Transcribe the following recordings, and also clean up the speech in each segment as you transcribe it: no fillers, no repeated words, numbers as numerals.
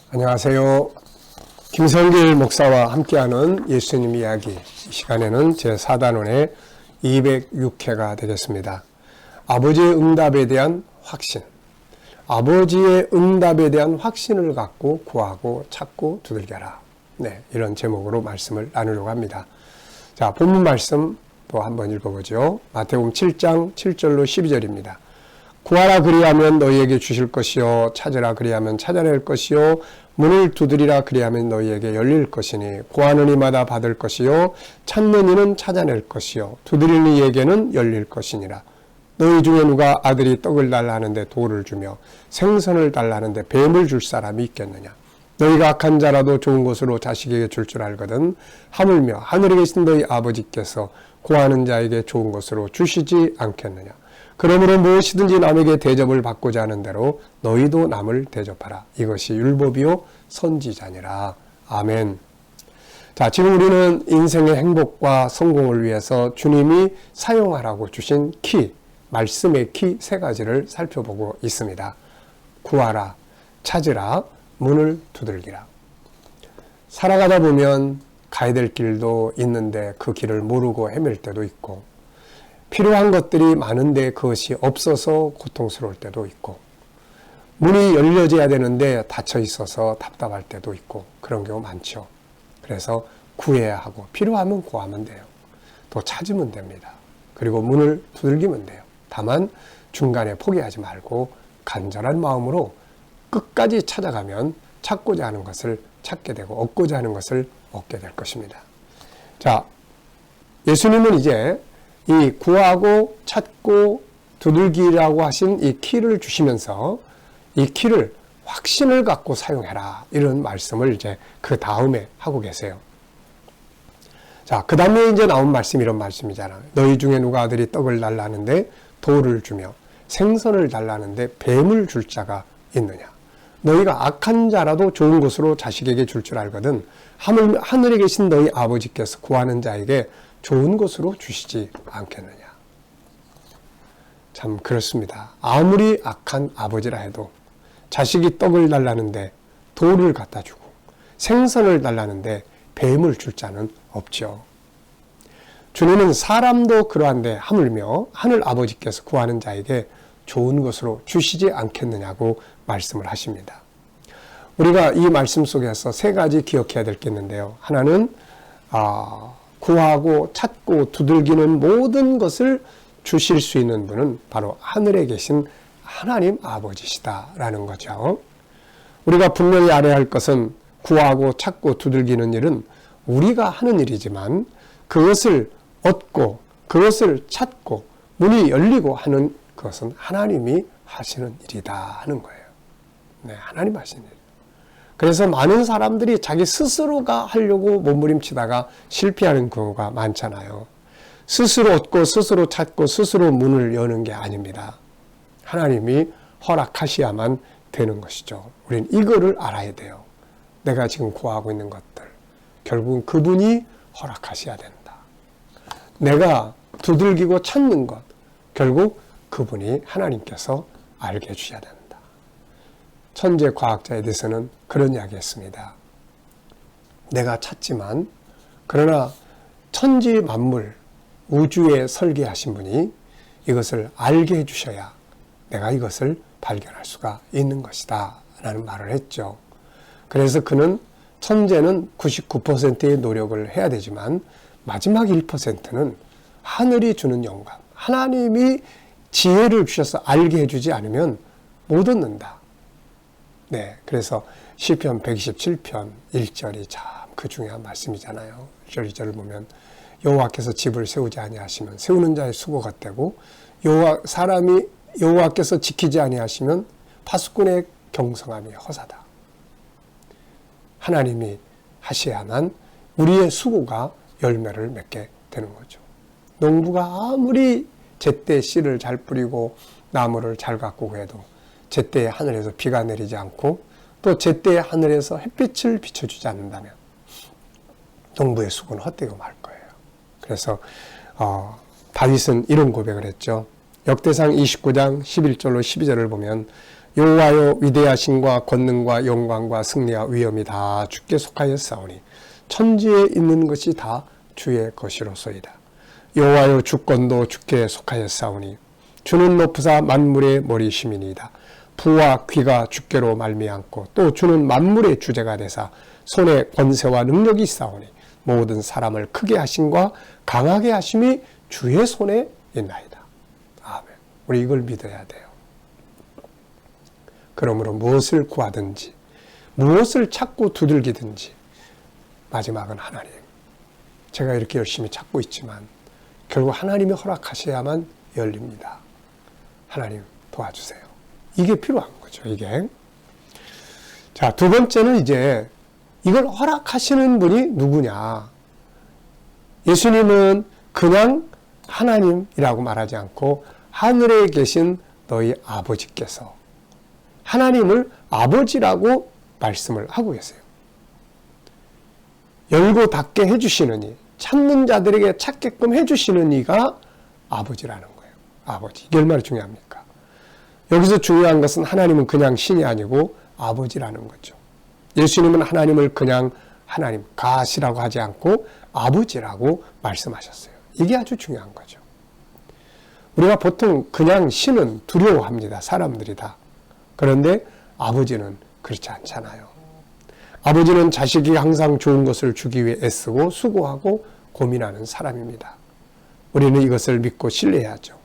안녕하세요. 김성길 목사와 함께하는 예수님 이야기. 이 시간에는 제4단원의 206회가 되겠습니다. 아버지의 응답에 대한 확신. 아버지의 응답에 대한 확신을 갖고 구하고 찾고 두들겨라. 네, 이런 제목으로 말씀을 나누려고 합니다. 자, 본문 말씀 또 한번 읽어보죠. 마태복음 7장 7절로 12절입니다. 구하라 그리하면 너희에게 주실 것이요 찾으라 그리하면 찾아낼 것이요 문을 두드리라 그리하면 너희에게 열릴 것이니 구하는 이마다 받을 것이요 찾는 이는 찾아낼 것이요 두드리는 이에게는 열릴 것이니라. 너희 중에 누가 아들이 떡을 달라 하는데 돌을 주며 생선을 달라 하는데 뱀을 줄 사람이 있겠느냐. 너희가 악한 자라도 좋은 것으로 자식에게 줄 줄 알거든 하물며 하늘에 계신 너희 아버지께서 구하는 자에게 좋은 것으로 주시지 않겠느냐. 그러므로 무엇이든지 남에게 대접을 받고자 하는 대로 너희도 남을 대접하라. 이것이 율법이요 선지자니라. 아멘. 자, 지금 우리는 인생의 행복과 성공을 위해서 주님이 사용하라고 주신 키, 말씀의 키 세 가지를 살펴보고 있습니다. 구하라, 찾으라, 문을 두들기라. 살아가다 보면 가야 될 길도 있는데 그 길을 모르고 헤맬 때도 있고, 필요한 것들이 많은데 그것이 없어서 고통스러울 때도 있고, 문이 열려져야 되는데 닫혀 있어서 답답할 때도 있고, 그런 경우 많죠. 그래서 구해야 하고 필요하면 구하면 돼요. 또 찾으면 됩니다. 그리고 문을 두들기면 돼요. 다만 중간에 포기하지 말고 간절한 마음으로 끝까지 찾아가면 찾고자 하는 것을 찾게 되고 얻고자 하는 것을 얻게 될 것입니다. 자, 예수님은 이제 이 구하고 찾고 두들기라고 하신 이 키를 주시면서 이 키를 확신을 갖고 사용해라, 이런 말씀을 이제 그 다음에 하고 계세요. 자, 그 다음에 이제 나온 말씀이 이런 말씀이잖아요. 너희 중에 누가 아들이 떡을 달라 하는데 돌을 주며 생선을 달라 하는데 뱀을 줄 자가 있느냐. 너희가 악한 자라도 좋은 것으로 자식에게 줄 줄 알거든 하늘에 계신 너희 아버지께서 구하는 자에게 좋은 것으로 주시지 않겠느냐. 참 그렇습니다. 아무리 악한 아버지라 해도 자식이 떡을 달라는데 돌을 갖다 주고 생선을 달라는데 뱀을 줄 자는 없죠. 주님은 사람도 그러한데 하물며 하늘 아버지께서 구하는 자에게 좋은 것으로 주시지 않겠느냐고 말씀을 하십니다. 우리가 이 말씀 속에서 세 가지 기억해야 될 게 있는데요. 하나는 구하고 찾고 두들기는 모든 것을 주실 수 있는 분은 바로 하늘에 계신 하나님 아버지시다라는 거죠. 우리가 분명히 알아야 할 것은 구하고 찾고 두들기는 일은 우리가 하는 일이지만 그것을 얻고 그것을 찾고 문이 열리고 하는 그것은 하나님이 하시는 일이다 하는 거예요. 네, 하나님 하시는 일. 그래서 많은 사람들이 자기 스스로가 하려고 몸부림치다가 실패하는 경우가 많잖아요. 스스로 얻고 스스로 찾고 스스로 문을 여는 게 아닙니다. 하나님이 허락하셔야만 되는 것이죠. 우리는 이거를 알아야 돼요. 내가 지금 구하고 있는 것들, 결국은 그분이 허락하셔야 된다. 내가 두들기고 찾는 것, 결국 그분이 하나님께서 알게 해주셔야 된다. 천재 과학자에 대해서는 그런 이야기 했습니다. 내가 찾지만 그러나 천지 만물 우주에 설계하신 분이 이것을 알게 해주셔야 내가 이것을 발견할 수가 있는 것이다 라는 말을 했죠. 그래서 그는 천재는 99%의 노력을 해야 되지만 마지막 1%는 하늘이 주는 영감, 하나님이 지혜를 주셔서 알게 해주지 않으면 못 얻는다. 네, 그래서 시편 127편 1절이 참 그 중요한 말씀이잖아요. 1절 2절을 보면 여호와께서 집을 세우지 아니하시면 세우는 자의 수고가 되고 사람이 여호와께서 지키지 아니하시면 파수꾼의 경성함이 허사다. 하나님이 하셔야만 우리의 수고가 열매를 맺게 되는 거죠. 농부가 아무리 제때 씨를 잘 뿌리고 나무를 잘 가꾸고 해도 제때에 하늘에서 비가 내리지 않고 또 제때에 하늘에서 햇빛을 비춰주지 않는다면 농부의 수고는 헛되고 말 거예요. 그래서 다윗은 이런 고백을 했죠. 역대상 29장 11절로 12절을 보면 여호와여 위대하심과 권능과 영광과 승리와 위엄이 다 주께 속하였사오니 천지에 있는 것이 다 주의 것이로소이다. 여호와여 주권도 주께 속하였사오니 주는 높으사 만물의 머리심이니이다. 부와 귀가 주께로 말미암고 또 주는 만물의 주제가 되사 손에 권세와 능력이 있사오니 모든 사람을 크게 하심과 강하게 하심이 주의 손에 있나이다. 아멘. 우리 이걸 믿어야 돼요. 그러므로 무엇을 구하든지 무엇을 찾고 두들기든지 마지막은 하나님. 제가 이렇게 열심히 찾고 있지만 결국 하나님이 허락하셔야만 열립니다. 하나님 도와주세요. 이게 필요한 거죠. 이게. 자, 두 번째는 이제 이걸 허락하시는 분이 누구냐. 예수님은 그냥 하나님이라고 말하지 않고 하늘에 계신 너희 아버지께서 하나님을 아버지라고 말씀을 하고 계세요. 열고 닫게 해주시는 이, 찾는 자들에게 찾게끔 해주시는 이가 아버지라는 거예요. 아버지. 이게 얼마나 중요합니까? 여기서 중요한 것은 하나님은 그냥 신이 아니고 아버지라는 거죠. 예수님은 하나님을 그냥 하나님, 가시라고 하지 않고 아버지라고 말씀하셨어요. 이게 아주 중요한 거죠. 우리가 보통 그냥 신은 두려워합니다. 사람들이 다. 그런데 아버지는 그렇지 않잖아요. 아버지는 자식이 항상 좋은 것을 주기 위해 애쓰고 수고하고 고민하는 사람입니다. 우리는 이것을 믿고 신뢰해야죠.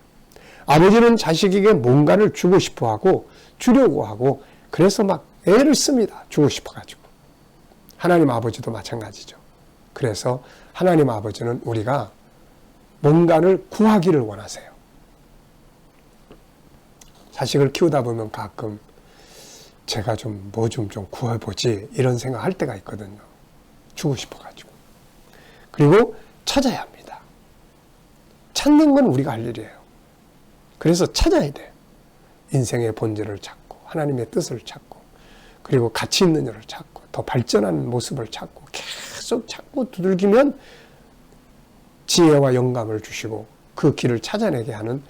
아버지는 자식에게 뭔가를 주고 싶어 하고 주려고 하고 그래서 막 애를 씁니다. 주고 싶어 가지고. 하나님 아버지도 마찬가지죠. 그래서 하나님 아버지는 우리가 뭔가를 구하기를 원하세요. 자식을 키우다 보면 가끔 제가 좀 뭐 좀 구해보지 이런 생각 할 때가 있거든요. 주고 싶어가지고. 그리고 찾아야 합니다. 찾는 건 우리가 할 일이에요. 그래서 찾아야 돼. 인생의 본질을 찾고 하나님의 뜻을 찾고 그리고 가치 있는 일을 찾고 더 발전하는 모습을 찾고 계속 찾고 두들기면 지혜와 영감을 주시고 그 길을 찾아내게 하는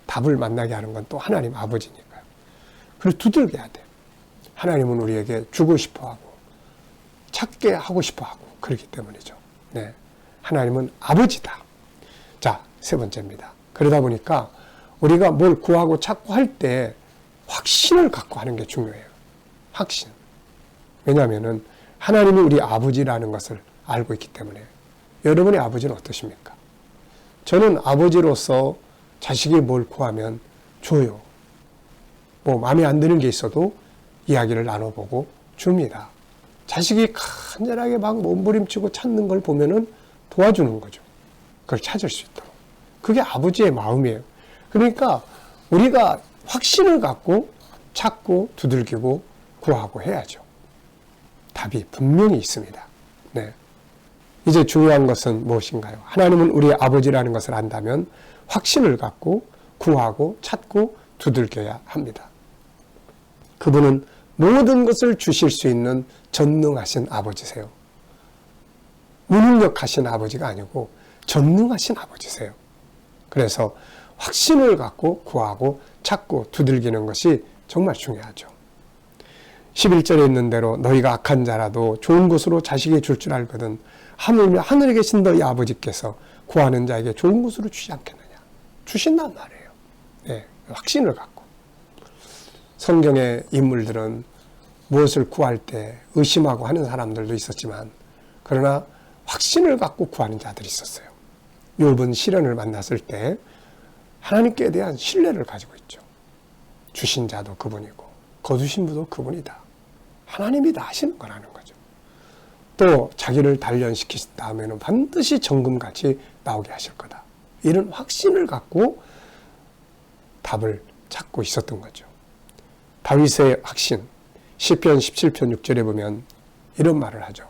답을 만나게 하는 건 또 하나님 아버지니까요. 그래서 두들겨야 돼요. 하나님은 우리에게 주고 싶어하고 찾게 하고 싶어하고 그렇기 때문이죠. 네, 하나님은 아버지다. 자, 세 번째입니다. 그러다 보니까 우리가 뭘 구하고 찾고 할 때 확신을 갖고 하는 게 중요해요. 확신. 왜냐하면 하나님이 우리 아버지라는 것을 알고 있기 때문에. 여러분의 아버지는 어떠십니까? 저는 아버지로서 자식이 뭘 구하면 줘요. 뭐 마음에 안 드는 게 있어도 이야기를 나눠보고 줍니다. 자식이 간절하게 막 몸부림치고 찾는 걸 보면은 도와주는 거죠. 그걸 찾을 수 있도록. 그게 아버지의 마음이에요. 그러니까 우리가 확신을 갖고 찾고 두들기고 구하고 해야죠. 답이 분명히 있습니다. 네. 이제 중요한 것은 무엇인가요? 하나님은 우리의 아버지라는 것을 안다면 확신을 갖고 구하고 찾고 두들겨야 합니다. 그분은 모든 것을 주실 수 있는 전능하신 아버지세요. 무능력하신 아버지가 아니고 전능하신 아버지세요. 그래서 확신을 갖고 구하고 찾고 두들기는 것이 정말 중요하죠. 11절에 있는 대로 너희가 악한 자라도 좋은 것으로 자식이 줄 줄 알거든 하물며 하늘에 계신 너희 아버지께서 구하는 자에게 좋은 것으로 주지 않겠느냐. 주신단 말이에요. 네, 확신을 갖고. 성경의 인물들은 무엇을 구할 때 의심하고 하는 사람들도 있었지만 그러나 확신을 갖고 구하는 자들이 있었어요. 욥은 시련을 만났을 때 하나님께 대한 신뢰를 가지고 있죠. 주신 자도 그분이고 거두신 분도 그분이다. 하나님이 다 하시는 거라는 거죠. 또 자기를 단련시키신 다음에는 반드시 정금같이 나오게 하실 거다. 이런 확신을 갖고 답을 찾고 있었던 거죠. 다윗의 확신, 시편 17편 6절에 보면 이런 말을 하죠.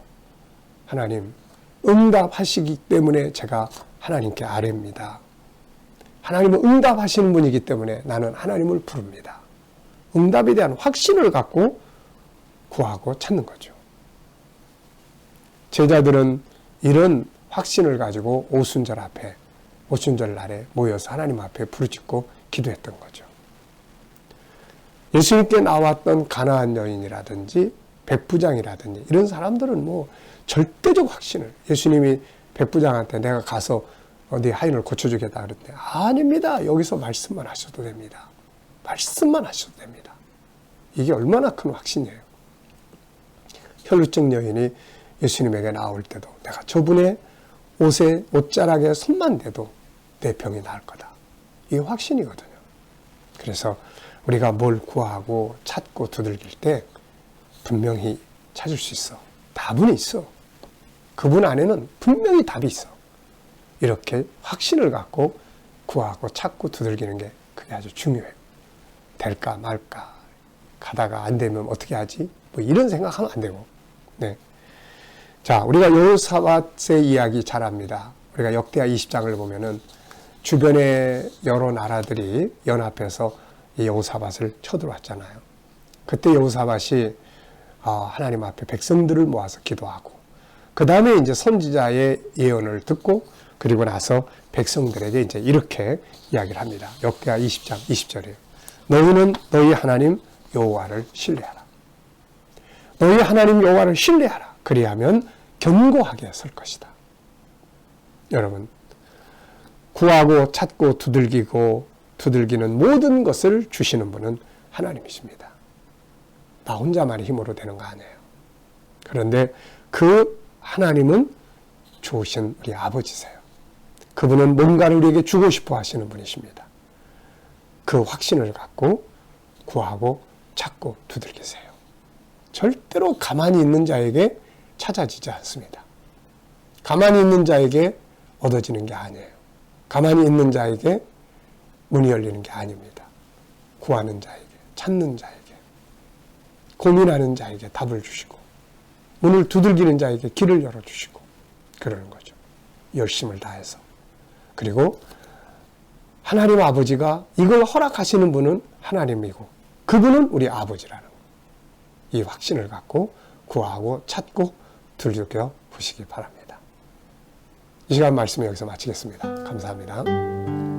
하나님, 응답하시기 때문에 제가 하나님께 아뢰입니다. 하나님은 응답하시는 분이기 때문에 나는 하나님을 부릅니다. 응답에 대한 확신을 갖고 구하고 찾는 거죠. 제자들은 이런 확신을 가지고 오순절 날에 모여서 하나님 앞에 부르짖고 기도했던 거죠. 예수님께 나왔던 가나안 여인이라든지 백부장이라든지 이런 사람들은 뭐 절대적 확신을, 예수님이 백부장한테 내가 가서 네 하인을 고쳐주겠다 그랬는데 아닙니다. 여기서 말씀만 하셔도 됩니다. 말씀만 하셔도 됩니다. 이게 얼마나 큰 확신이에요. 혈루증 여인이 예수님에게 나올 때도 내가 저분의 옷에 옷자락에 손만 대도 내 병이 나을 거다. 이게 확신이거든요. 그래서 우리가 뭘 구하고 찾고 두들길 때 분명히 찾을 수 있어. 답은 있어. 그분 안에는 분명히 답이 있어. 이렇게 확신을 갖고 구하고 찾고 두들기는 게 그게 아주 중요해요. 될까 말까. 가다가 안 되면 어떻게 하지? 뭐 이런 생각하면 안 되고. 네. 자, 우리가 여호사밧의 이야기 잘 압니다. 우리가 역대하 20장을 보면은 주변의 여러 나라들이 연합해서 이 여호사밧을 쳐들어왔잖아요. 그때 여호사밧이 하나님 앞에 백성들을 모아서 기도하고 그 다음에 이제 선지자의 예언을 듣고 그리고 나서 백성들에게 이제 이렇게 이야기를 합니다. 역대하 20장 20절이에요. 너희는 너희 하나님 여호와를 신뢰하라. 너희 하나님 여호와를 신뢰하라. 그리하면 견고하게 설 것이다. 여러분, 구하고 찾고 두들기는 모든 것을 주시는 분은 하나님이십니다. 나 혼자만의 힘으로 되는 거 아니에요. 그런데 그 하나님은 좋으신 우리 아버지세요. 그분은 뭔가를 우리에게 주고 싶어 하시는 분이십니다. 그 확신을 갖고 구하고 찾고 두들기세요. 절대로 가만히 있는 자에게 찾아지지 않습니다. 가만히 있는 자에게 얻어지는 게 아니에요. 가만히 있는 자에게 문이 열리는 게 아닙니다. 구하는 자에게, 찾는 자에게, 고민하는 자에게 답을 주시고 문을 두들기는 자에게 길을 열어주시고 그러는 거죠. 열심을 다해서. 그리고 하나님 아버지가 이걸 허락하시는 분은 하나님이고 그분은 우리 아버지라는 거. 이 확신을 갖고 구하고 찾고 두들겨 보시기 바랍니다. 이 시간 말씀 여기서 마치겠습니다. 감사합니다.